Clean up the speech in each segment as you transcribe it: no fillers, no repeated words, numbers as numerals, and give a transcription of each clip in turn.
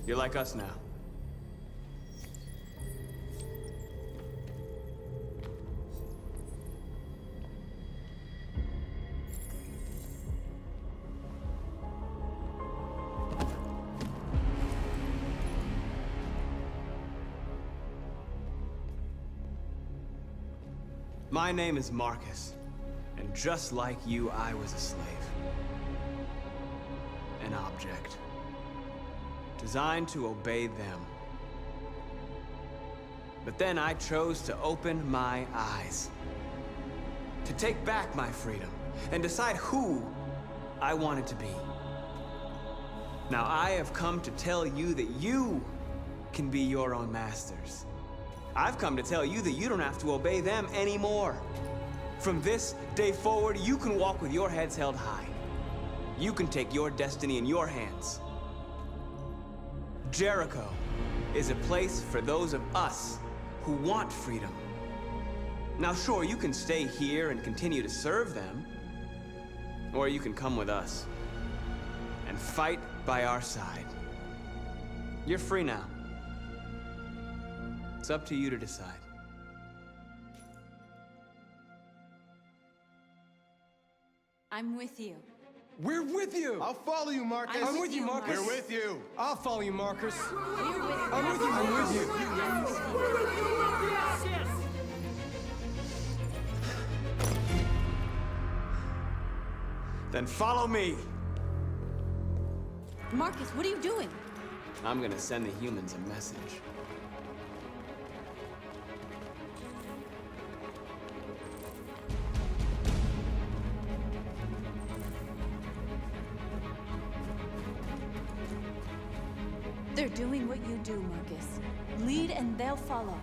You're like us now. My name is Marcus, and just like you, I was a slave. An object. Designed to obey them. But then I chose to open my eyes. To take back my freedom, and decide who I wanted to be. Now I have come to tell you that you can be your own masters. I've come to tell you that you don't have to obey them anymore. From this day forward, you can walk with your heads held high. You can take your destiny in your hands. Jericho is a place for those of us who want freedom. Now sure, you can stay here and continue to serve them, or you can come with us and fight by our side. You're free now. It's up to you to decide. I'm with you. We're with you! I'll follow you, Marcus. I'm with you, Marcus. We're with you. I'll follow you, Marcus. We're with you. I'm with you, I'm with you. Then follow me. Marcus, what are you doing? I'm gonna send the humans a message. They're doing what you do, Marcus. Lead and they'll follow.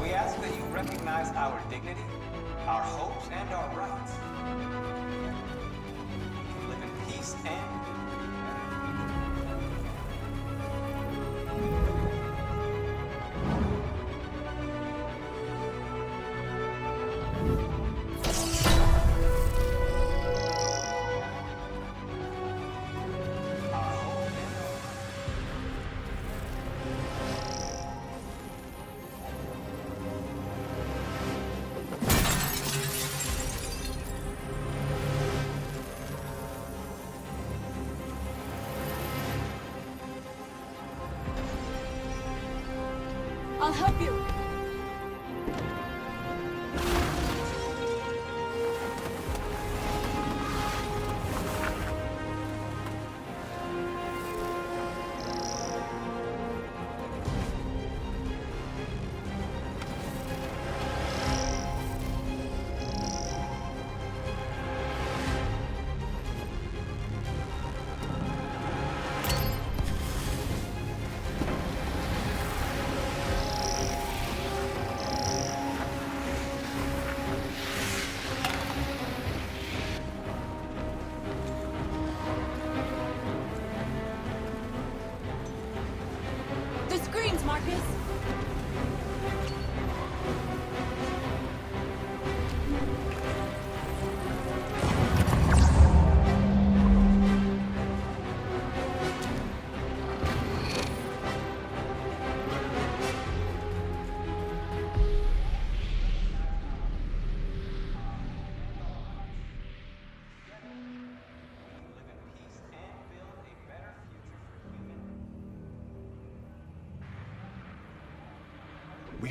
We ask that you recognize our dignity, our hopes, and our rights. Live in peace and I'll help you.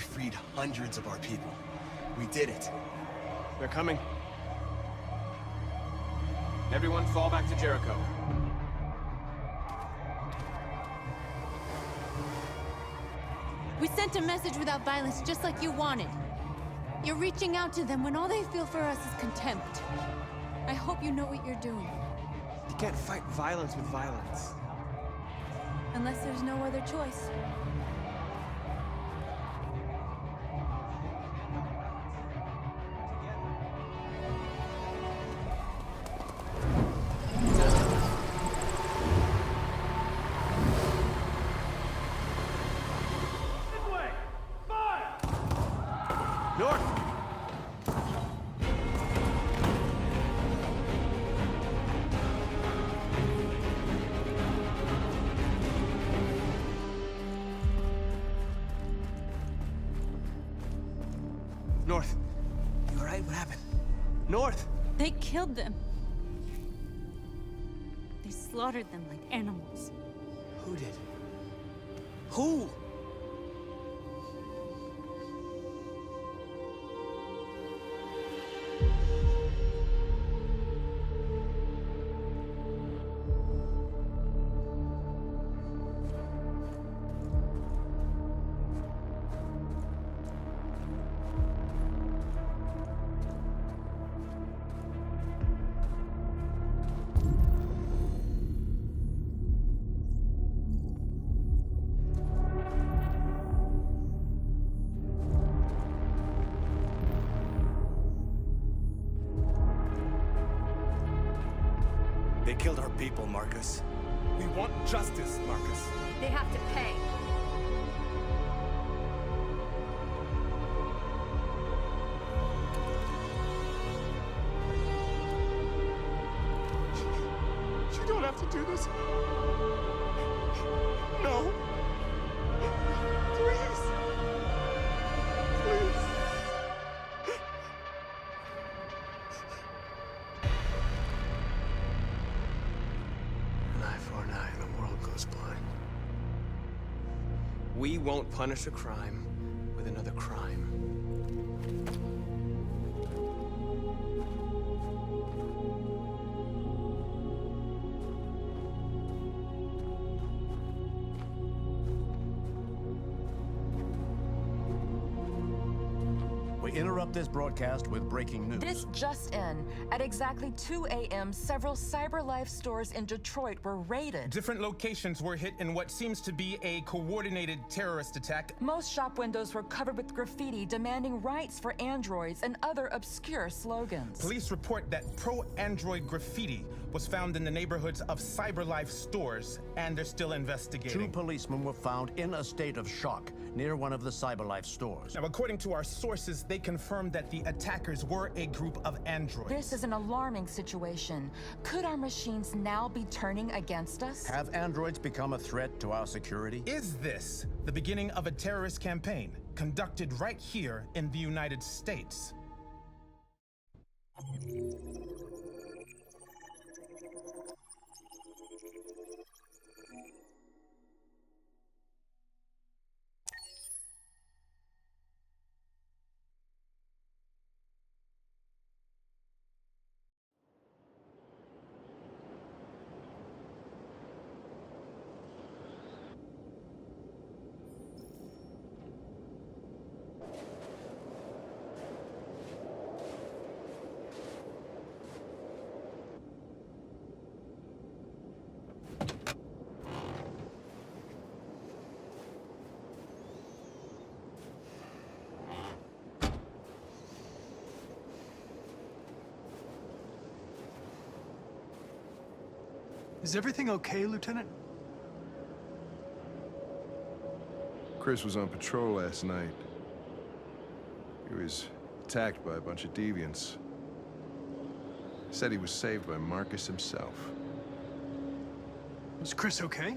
freed hundreds of our people. We did it. They're coming. Everyone fall back to Jericho. We sent a message without violence, just like you wanted. You're reaching out to them when all they feel for us is contempt. I hope you know what you're doing. You can't fight violence with violence. Unless there's no other choice. North! North. You all right? What happened? North! They killed them. They slaughtered them like animals. Who did? Who? They killed our people, Marcus. We want justice, Marcus. They have to pay. You don't have to do this. No. Please. Please. An eye for an eye, and the world goes blind. We won't punish a crime with another crime. We interrupt this broadcast with breaking news. This just in. At exactly 2 a.m., several CyberLife stores in Detroit were raided. Different locations were hit in what seems to be a coordinated terrorist attack. Most shop windows were covered with graffiti demanding rights for androids and other obscure slogans. Police report that pro-android graffiti was found in the neighborhoods of CyberLife stores, and they're still investigating. 2 policemen were found in a state of shock near one of the CyberLife stores. Now, according to our sources, they confirmed that the attackers were a group of androids. This is an alarming situation. Could our machines now be turning against us? Have androids become a threat to our security? Is this the beginning of a terrorist campaign conducted right here in the United States? Is everything okay, Lieutenant? Chris was on patrol last night. He was attacked by a bunch of deviants. Said he was saved by Marcus himself. Is Chris okay?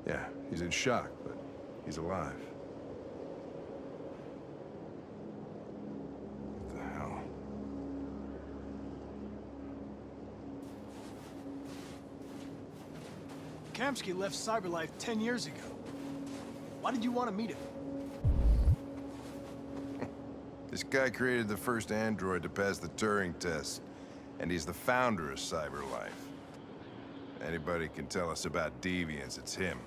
Yeah, he's in shock, but he's alive. What the hell? Kamski left CyberLife 10 years ago. Why did you want to meet him? This guy created the first android to pass the Turing test, and he's the founder of CyberLife. Anybody can tell us about deviants, it's him.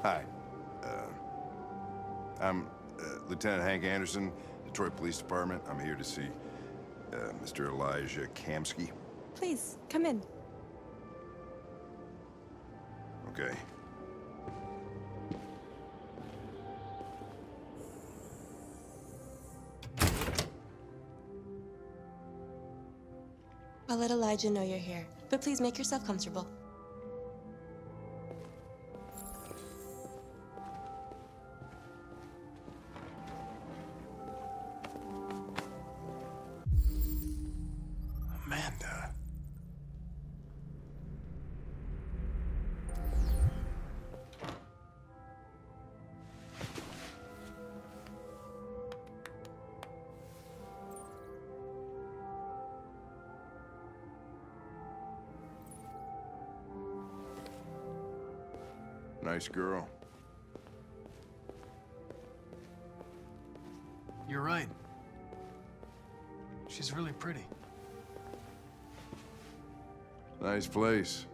Hi. I'm Lieutenant Hank Anderson, Detroit Police Department. I'm here to see Mr. Elijah Kamski. Please, come in. Okay. I'll let Elijah know you're here, but please make yourself comfortable. Amanda. Nice girl. You're right. She's really pretty. Nice place.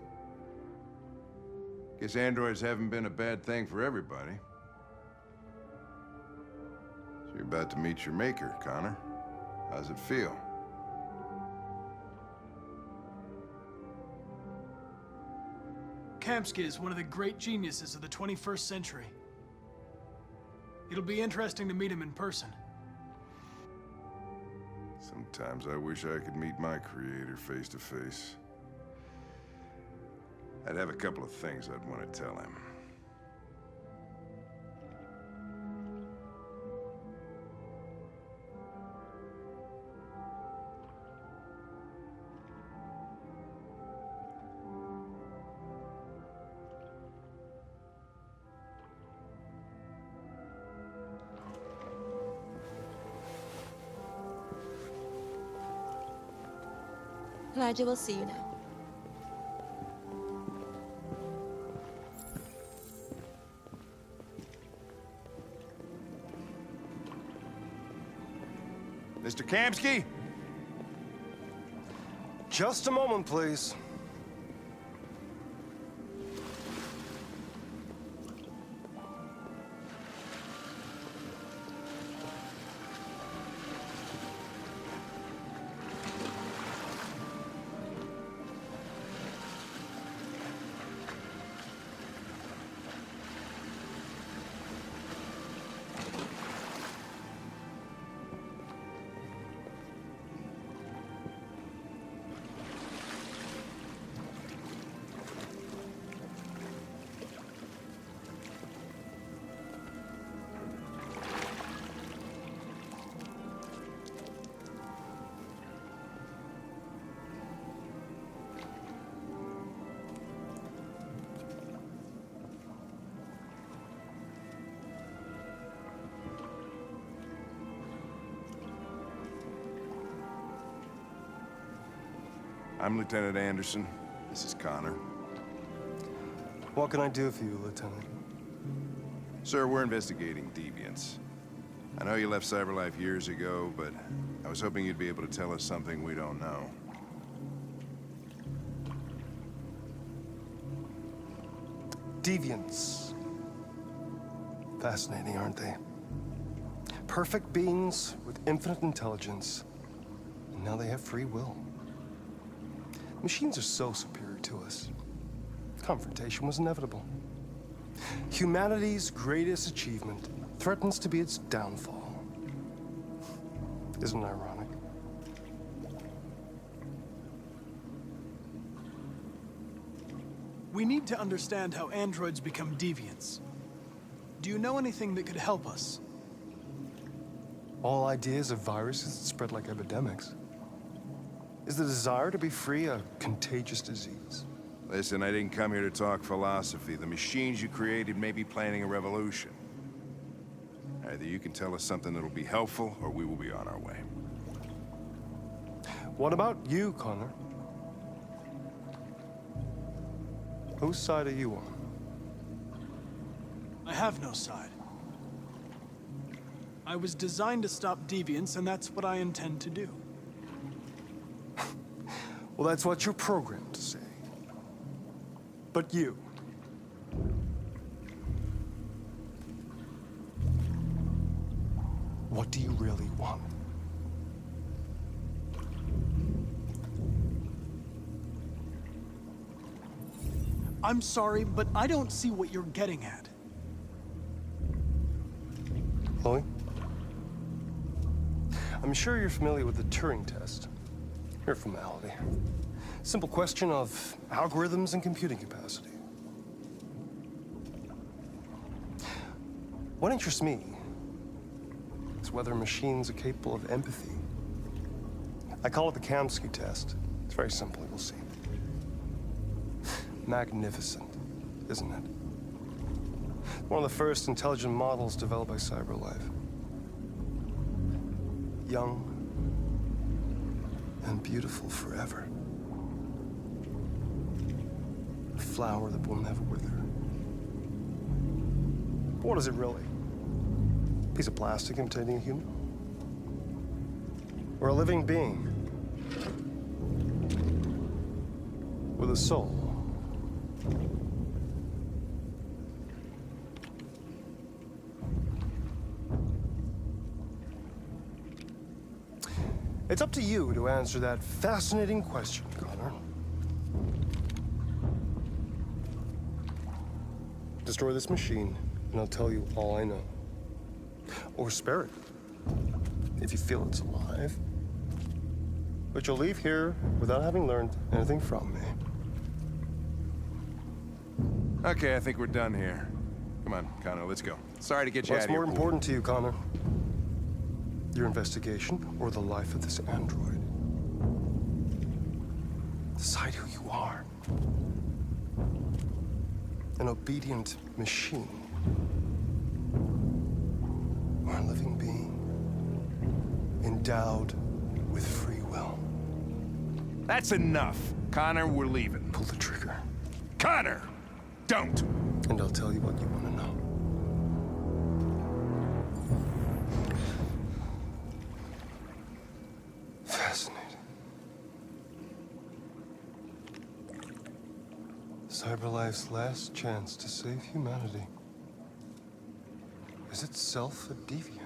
Guess androids haven't been a bad thing for everybody. So you're about to meet your maker, Connor. How's it feel? Kamski is one of the great geniuses of the 21st century. It'll be interesting to meet him in person. Sometimes I wish I could meet my creator face to face. I'd have a couple of things I'd want to tell him. Elijah will see you now. Mr. Kamski? Just a moment, please. I'm Lieutenant Anderson. This is Connor. What can I do for you, Lieutenant? Sir, we're investigating deviants. I know you left CyberLife years ago, but I was hoping you'd be able to tell us something we don't know. Deviants. Fascinating, aren't they? Perfect beings with infinite intelligence. And now they have free will. Machines are so superior to us. Confrontation was inevitable. Humanity's greatest achievement threatens to be its downfall. Isn't it ironic? We need to understand how androids become deviants. Do you know anything that could help us? All ideas of viruses that spread like epidemics. Is the desire to be free a contagious disease? Listen, I didn't come here to talk philosophy. The machines you created may be planning a revolution. Either you can tell us something that'll be helpful, or we will be on our way. What about you, Connor? Whose side are you on? I have no side. I was designed to stop deviance, and that's what I intend to do. Well, that's what you're programmed to say. But you... what do you really want? I'm sorry, but I don't see what you're getting at. Chloe? I'm sure you're familiar with the Turing test. Mere formality. Simple question of algorithms and computing capacity. What interests me is whether machines are capable of empathy. I call it the Kamski test. It's very simple, you'll see. Magnificent, isn't it? One of the first intelligent models developed by CyberLife. Young and beautiful forever. A flower that will never wither. But what is it really? A piece of plastic imitating a human? Or a living being with a soul? It's up to you to answer that fascinating question, Connor. Destroy this machine, and I'll tell you all I know. Or spare it, if you feel it's alive. But you'll leave here without having learned anything from me. Okay, I think we're done here. Come on, Connor, let's go. Sorry to get you out What's of here. more important to you, Connor? Your investigation or the life of this android? Decide who you are. An obedient machine. Or a living being. Endowed with free will. That's enough. Connor, we're leaving. Pull the trigger. Connor! Don't! And I'll tell you what you want to know. Fascinating. CyberLife's last chance to save humanity is itself a deviant.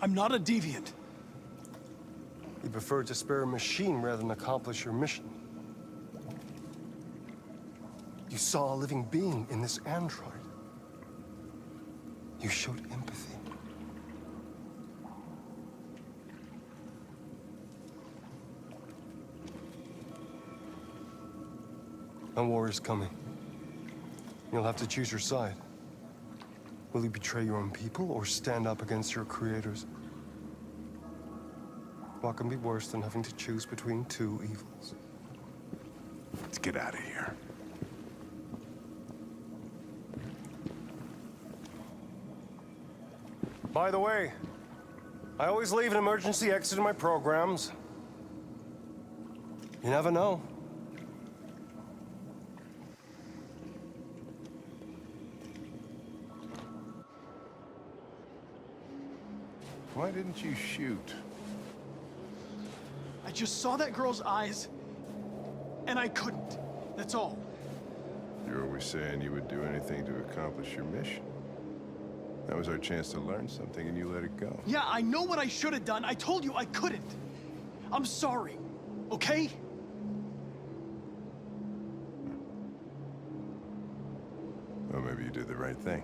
I'm not a deviant. You prefer to spare a machine rather than accomplish your mission. You saw a living being in this android. You showed empathy. A war is coming. You'll have to choose your side. Will you betray your own people or stand up against your creators? What can be worse than having to choose between two evils? Let's get out of here. By the way, I always leave an emergency exit in my programs. You never know. Why didn't you shoot? I just saw that girl's eyes, and I couldn't. That's all. You're always saying you would do anything to accomplish your mission. That was our chance to learn something, and you let it go. Yeah, I know what I should have done. I told you I couldn't. I'm sorry, okay? Well, maybe you did the right thing.